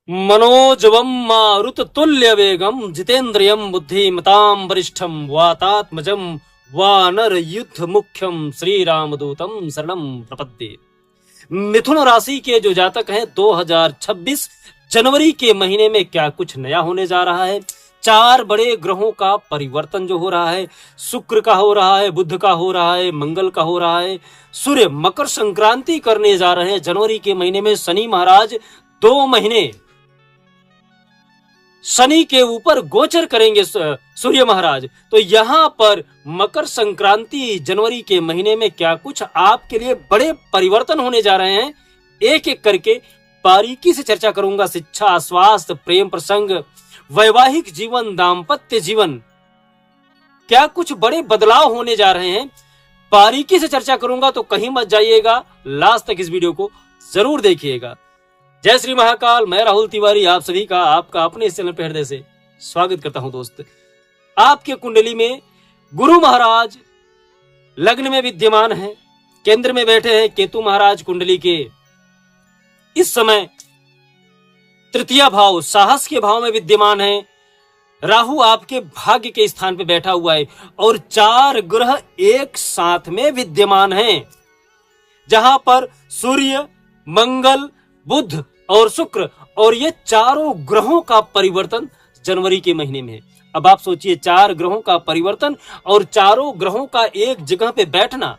मनोजवम मारुततुल्य वेगम जितेन्द्रियम बुद्धिमतां वरिष्ठम वातात्मजम वानर युद्ध मुख्यम श्री रामदूतम शरणम प्रपद्ये। मिथुन राशि के जो जातक हैं 2026 जनवरी के महीने में क्या कुछ नया होने जा रहा है। 4 बड़े ग्रहों का परिवर्तन जो हो रहा है, शुक्र का हो रहा है, बुध का हो रहा है, मंगल का हो रहा है। सूर्य मकर संक्रांति करने जा रहे हैं जनवरी के महीने में। शनि महाराज 2 महीने शनि के ऊपर गोचर करेंगे सूर्य महाराज। तो यहां पर मकर संक्रांति जनवरी के महीने में क्या कुछ आपके लिए बड़े परिवर्तन होने जा रहे हैं, एक एक करके बारीकी से चर्चा करूंगा। शिक्षा, स्वास्थ्य, प्रेम प्रसंग, वैवाहिक जीवन, दाम्पत्य जीवन, क्या कुछ बड़े बदलाव होने जा रहे हैं, बारीकी से चर्चा करूंगा। तो कहीं मत जाइएगा, लास्ट तक इस वीडियो को जरूर देखिएगा। जय श्री महाकाल। मैं राहुल तिवारी आप सभी का आपका अपने इस चैनल पे हृदय से स्वागत करता हूं। दोस्त, आपके कुंडली में गुरु महाराज लग्न में विद्यमान है, केंद्र में बैठे हैं। केतु महाराज कुंडली के इस समय तृतीय भाव साहस के भाव में विद्यमान है। राहु आपके भाग्य के स्थान पे बैठा हुआ है और 4 ग्रह एक साथ में विद्यमान हैं, जहां पर सूर्य, मंगल, बुध और शुक्र, और ये चारों ग्रहों का परिवर्तन जनवरी के महीने में है। अब आप सोचिए, 4 ग्रहों का परिवर्तन और चारों ग्रहों का एक जगह पे बैठना।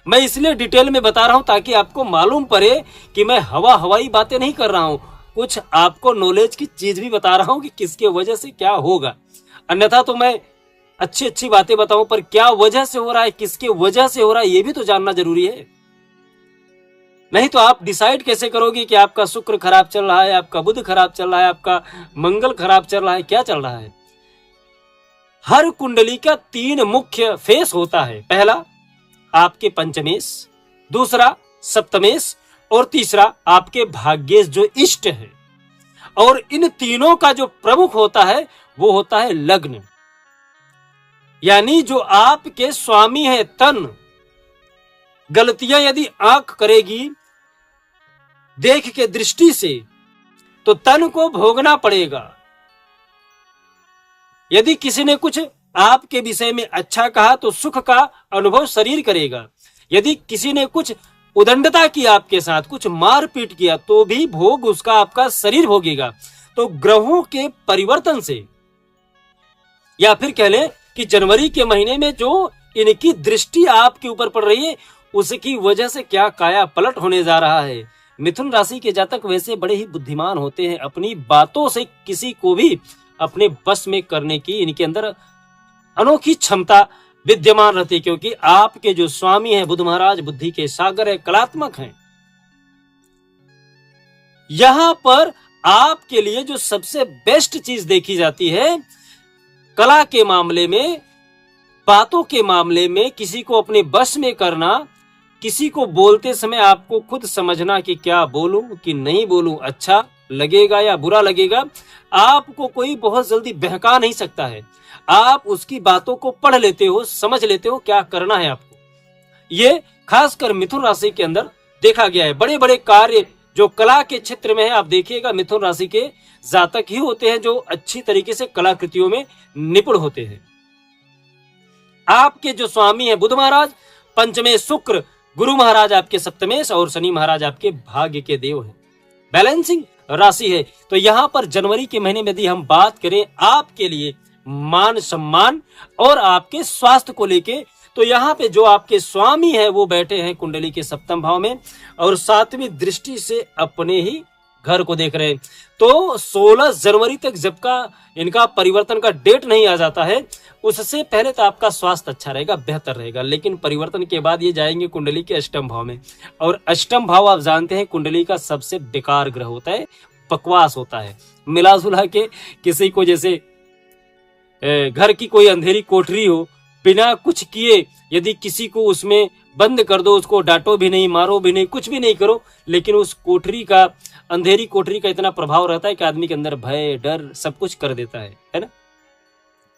मैं इसलिए डिटेल में बता रहा हूं ताकि आपको मालूम पड़े कि मैं हवाई बातें नहीं कर रहा हूं, कुछ आपको नॉलेज की चीज भी बता रहा हूं कि किसके वजह से क्या होगा। अन्यथा तो मैं अच्छी बातें बताऊं, पर क्या वजह से हो रहा है, किसके वजह से हो रहा है, ये भी तो जानना जरूरी है। नहीं तो आप डिसाइड कैसे करोगे कि आपका शुक्र खराब चल रहा है, आपका बुध खराब चल रहा है, आपका मंगल खराब चल रहा है, क्या चल रहा है। हर कुंडली का 3 मुख्य फेस होता है। पहला आपके पंचमेश, दूसरा सप्तमेश और तीसरा आपके भाग्येश जो इष्ट है। और इन तीनों का जो प्रमुख होता है वो होता है लग्न, यानी जो आपके स्वामी है तन। गलतियां यदि आंख करेगी देख के दृष्टि से तो तन को भोगना पड़ेगा। यदि किसी ने कुछ आपके विषय में अच्छा कहा तो सुख का अनुभव शरीर करेगा। यदि किसी ने कुछ उदंडता की आपके साथ, कुछ मारपीट किया, तो भी भोग उसका आपका शरीर भोगेगा। तो ग्रहों के परिवर्तन से, या फिर कह ले कि जनवरी के महीने में जो इनकी दृष्टि आपके ऊपर पड़ रही है, उसकी वजह से क्या काया पलट होने जा रहा है। मिथुन राशि के जातक वैसे बड़े ही बुद्धिमान होते हैं, अपनी बातों से किसी को भी अपने बस में करने की इनके अंदर अनोखी क्षमता विद्यमान रहती है, क्योंकि आपके जो स्वामी हैं बुध महाराज बुद्धि के सागर है, कलात्मक हैं। यहां पर आपके लिए जो सबसे बेस्ट चीज देखी जाती है, कला के मामले में, बातों के मामले में, किसी को अपने बस में करना, किसी को बोलते समय आपको खुद समझना कि क्या बोलूं कि नहीं बोलूं, अच्छा लगेगा या बुरा लगेगा। आपको कोई बहुत जल्दी बहका नहीं सकता है। आप उसकी बातों को पढ़ लेते हो, समझ लेते हो क्या करना है आपको। ये खासकर मिथुन राशि के अंदर देखा गया है। बड़े बड़े कार्य जो कला के क्षेत्र में है, आप देखिएगा मिथुन राशि के जातक ही होते हैं जो अच्छी तरीके से कलाकृतियों में निपुण होते हैं। आपके जो स्वामी है बुध महाराज पंचमेश, शुक्र, गुरु महाराज आपके सप्तमेश और शनि महाराज आपके भाग्य के देव हैं। बैलेंसिंग राशि है। तो यहां पर जनवरी के महीने में यदि हम बात करें आपके लिए मान सम्मान और आपके स्वास्थ्य को लेके, तो यहाँ पे जो आपके स्वामी है वो बैठे हैं कुंडली के 7वें भाव में और 7वीं दृष्टि से अपने ही घर को देख रहे हैं। तो 16 जनवरी तक जब का इनका परिवर्तन का डेट नहीं आ जाता है, उससे पहले तो आपका स्वास्थ्य अच्छा रहेगा, बेहतर रहेगा। लेकिन परिवर्तन के बाद ये जाएंगे कुंडली के 8वें भाव में, और 8वां भाव आप जानते हैं कुंडली का सबसे बेकार ग्रह होता है, बकवास होता है। मिला जुला के किसी को जैसे घर की कोई अंधेरी कोठरी हो, बिना कुछ किए यदि किसी को उसमें बंद कर दो, उसको डांटो भी नहीं, मारो भी नहीं, कुछ भी नहीं करो, लेकिन उस कोठरी का, अंधेरी कोठरी का इतना प्रभाव रहता है कि आदमी के अंदर भय, डर सब कुछ कर देता है ना।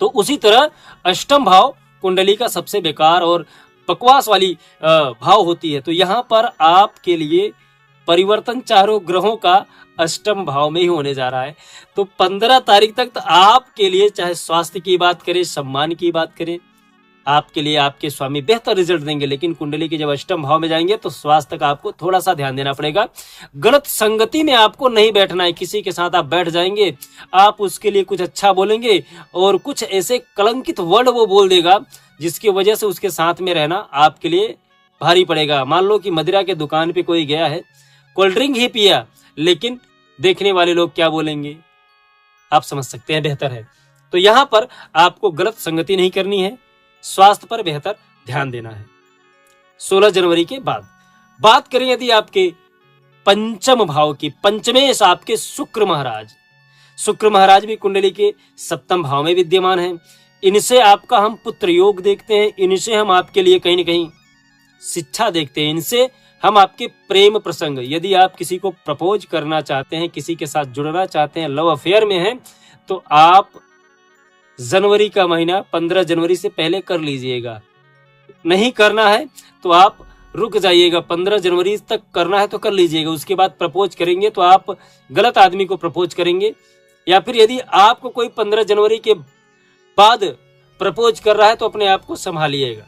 तो उसी तरह 8वां भाव कुंडली का सबसे बेकार और बकवास वाली भाव होती है। तो यहाँ पर आपके लिए परिवर्तन चारों ग्रहों का अष्टम भाव में ही होने जा रहा है। तो 15 तारीख तक तो आपके लिए, चाहे स्वास्थ्य की बात करें, सम्मान की बात करें, आपके लिए आपके स्वामी बेहतर रिजल्ट देंगे। लेकिन कुंडली के जब अष्टम भाव में जाएंगे तो स्वास्थ्य का आपको थोड़ा सा ध्यान देना पड़ेगा। गलत संगति में आपको नहीं बैठना है। किसी के साथ आप बैठ जाएंगे, आप उसके लिए कुछ अच्छा बोलेंगे और कुछ ऐसे कलंकित वर्ड वो बोल देगा जिसकी वजह से उसके साथ में रहना आपके लिए भारी पड़ेगा। मान लो कि मदिरा के दुकान पे कोई गया है, कोल्ड ड्रिंक ही पिया, लेकिन देखने वाले लोग क्या बोलेंगे आप समझ सकते हैं। बेहतर है तो यहां पर आपको गलत संगति नहीं करनी है, स्वास्थ्य पर बेहतर ध्यान देना है। 16 जनवरी के बाद बात करें यदि आपके पंचम भाव की, पंचमेश आपके शुक्र महाराज, शुक्र महाराज भी कुंडली के सप्तम भाव में विद्यमान है। इनसे आपका हम पुत्र योग देखते हैं, इनसे हम आपके लिए कहीं न कहीं शिक्षा देखते हैं, इनसे हम आपके प्रेम प्रसंग, यदि आप किसी को प्रपोज करना चाहते हैं, किसी के साथ जुड़ना चाहते हैं, लव अफेयर में हैं, तो आप जनवरी का महीना 15 जनवरी से पहले कर लीजिएगा। नहीं करना है तो आप रुक जाइएगा, 15 जनवरी तक करना है तो कर लीजिएगा। उसके बाद प्रपोज करेंगे तो आप गलत आदमी को प्रपोज करेंगे। या फिर यदि आपको कोई 15 जनवरी के बाद प्रपोज कर रहा है तो अपने आप को संभालिएगा,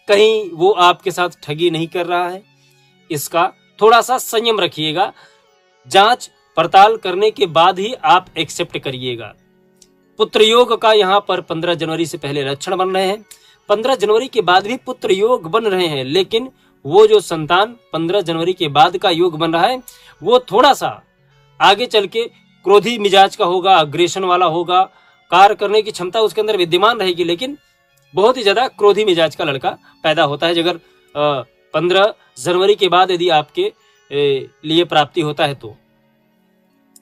कहीं वो आपके साथ ठगी नहीं कर रहा है, इसका थोड़ा सा संयम रखिएगा। जांच पड़ताल करने के बाद ही आप एक्सेप्ट करिएगा। पुत्र योग का यहाँ पर 15 जनवरी से पहले लक्षण बन रहे हैं, 15 जनवरी के बाद भी पुत्र योग बन रहे हैं, लेकिन वो जो संतान 15 जनवरी के बाद का योग बन रहा है वो थोड़ा सा आगे चल के क्रोधी मिजाज का होगा, अग्रेशन वाला होगा, कार्य करने की क्षमता उसके अंदर विद्यमान रहेगी, लेकिन बहुत ही ज्यादा क्रोधी मिजाज का लड़का पैदा होता है। अगर 15 जनवरी के बाद यदि आपके लिए प्राप्ति होता है तो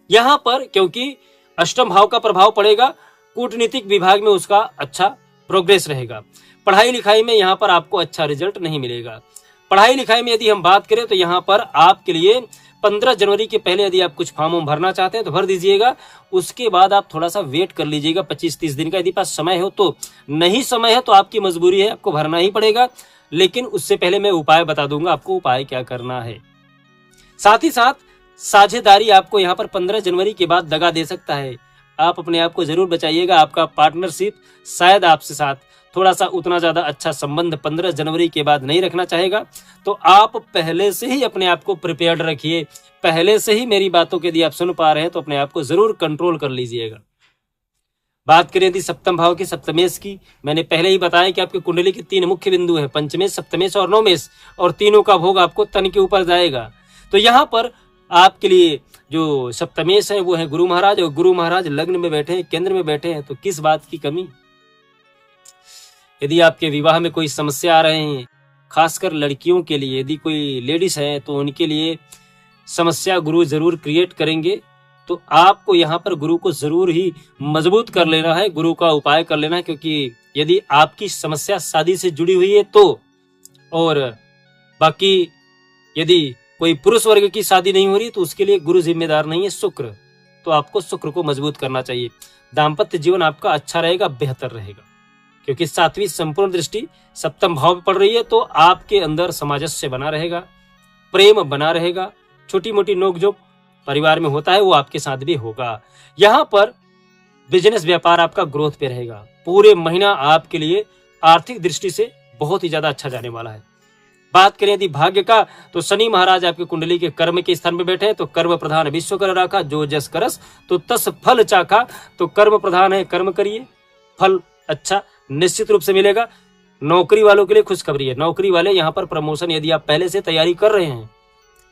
यहाँ पर, क्योंकि अष्टम भाव का प्रभाव पड़ेगा, कूटनीतिक विभाग में उसका अच्छा प्रोग्रेस रहेगा। पढ़ाई लिखाई में यहाँ पर आपको अच्छा रिजल्ट नहीं मिलेगा। पढ़ाई लिखाई में यदि हम बात करें तो यहाँ पर आपके लिए 15 जनवरी के पहले यदि आप कुछ फॉर्म भरना चाहते हैं तो भर दीजिएगा। उसके बाद आप थोड़ा सा वेट कर लीजिएगा 25-30 दिन का, यदि पास समय हो तो। नहीं समय है तो आपकी मजबूरी है, आपको भरना ही पड़ेगा। लेकिन उससे पहले मैं उपाय बता दूंगा आपको उपाय क्या करना है। साथ ही साथ साझेदारी आपको यहाँ पर 15 जनवरी के बाद दगा दे सकता है। आप अपने आप को जरूर बचाइएगा। आपका पार्टनरशिप शायद आपसे साथ थोड़ा सा उतना ज्यादा अच्छा संबंध 15 जनवरी के बाद नहीं रखना चाहेगा, तो आप पहले से ही अपने आप को प्रिपेयर्ड रखिए। पहले से ही मेरी बातों के यदि आप सुन पा रहे हैं तो अपने आप को जरूर कंट्रोल कर लीजिएगा। बात करें यदि सप्तम भाव की, सप्तमेश की, मैंने पहले ही बताया कि आपकी कुंडली के 3 मुख्य बिंदु है, पंचमेश, सप्तमेश और नवमेश, और तीनों का भोग आपको तन के ऊपर जाएगा। तो यहाँ पर आपके लिए जो सप्तमेश है वो है गुरु महाराज, और गुरु महाराज लग्न में बैठे हैं, केंद्र में बैठे हैं, तो किस बात की कमी। यदि आपके विवाह में कोई समस्या आ रहे हैं, खासकर लड़कियों के लिए, यदि कोई लेडीज है तो उनके लिए समस्या गुरु जरूर क्रिएट करेंगे। तो आपको यहाँ पर गुरु को जरूर ही मजबूत कर लेना है, गुरु का उपाय कर लेना है, क्योंकि यदि आपकी समस्या शादी से जुड़ी हुई है तो, और बाकी यदि कोई पुरुष वर्ग की शादी नहीं हो रही तो उसके लिए गुरु जिम्मेदार नहीं है, शुक्र। तो आपको शुक्र को मजबूत करना चाहिए। दाम्पत्य जीवन आपका अच्छा रहेगा, बेहतर रहेगा, क्योंकि 7वीं संपूर्ण दृष्टि सप्तम भाव में पड़ रही है। तो आपके अंदर सामंजस्य बना रहेगा, प्रेम बना रहेगा, छोटी मोटी नोकझोंक परिवार में होता है वो आपके साथ भी होगा। यहाँ पर बिजनेस व्यापार आपका ग्रोथ पे रहेगा। पूरे महीना आपके लिए आर्थिक दृष्टि से बहुत ही ज्यादा अच्छा जाने वाला है। बात करें यदि भाग्य का, तो शनि महाराज आपकी कुंडली के कर्म के स्थान में बैठे हैं। तो कर्म प्रधान विश्व कर राखा, जो जस करस तो तस फल चाखा। तो कर्म प्रधान है, कर्म करिए, फल अच्छा निश्चित रूप से मिलेगा। नौकरी वालों के लिए खुशखबरी है, नौकरी वाले यहाँ पर प्रमोशन यदि आप पहले से तैयारी कर रहे हैं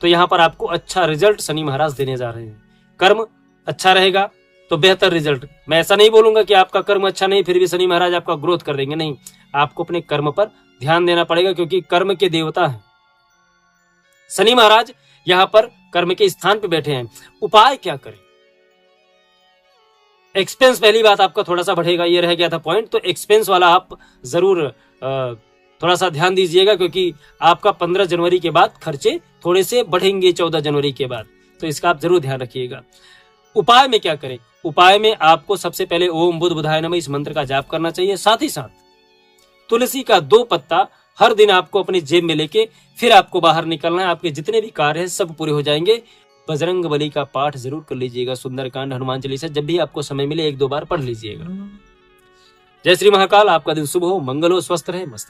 तो यहाँ पर आपको अच्छा रिजल्ट शनि महाराज देने जा रहे हैं। कर्म अच्छा रहेगा तो बेहतर रिजल्ट। मैं ऐसा नहीं बोलूंगा कि आपका कर्म अच्छा नहीं फिर भी शनि महाराज आपका ग्रोथ कर देंगे, नहीं, आपको अपने कर्म पर ध्यान देना पड़ेगा, क्योंकि कर्म के देवता हैं शनि महाराज। यहाँ पर कर्म के स्थान पे बैठे हैं। उपाय क्या करें? एक्सपेंस, पहली बात आपका थोड़ा सा बढ़ेगा, ये रह गया था पॉइंट। तो एक्सपेंस वाला आप जरूर थोड़ा सा ध्यान दीजिएगा, क्योंकि आपका 15 जनवरी के बाद खर्चे थोड़े से बढ़ेंगे 14 जनवरी के बाद, तो इसका आप जरूर ध्यान रखिएगा। उपाय में क्या करें? उपाय में आपको सबसे पहले ओम बुध बुधाय नमः इस मंत्र का जाप करना चाहिए। साथ ही साथ तुलसी का 2 पत्ता हर दिन आपको अपनी जेब में लेके फिर आपको बाहर निकलना है। आपके जितने भी कार्य हैं सब पूरे हो जाएंगे। बजरंग बली का पाठ जरूर कर लीजिएगा, सुंदरकांड, हनुमान चालीसा, जब भी आपको समय मिले 1-2 बार पढ़ लीजिएगा। जय श्री महाकाल। आपका दिन शुभ हो, मंगल हो, स्वस्थ रहे, मस्त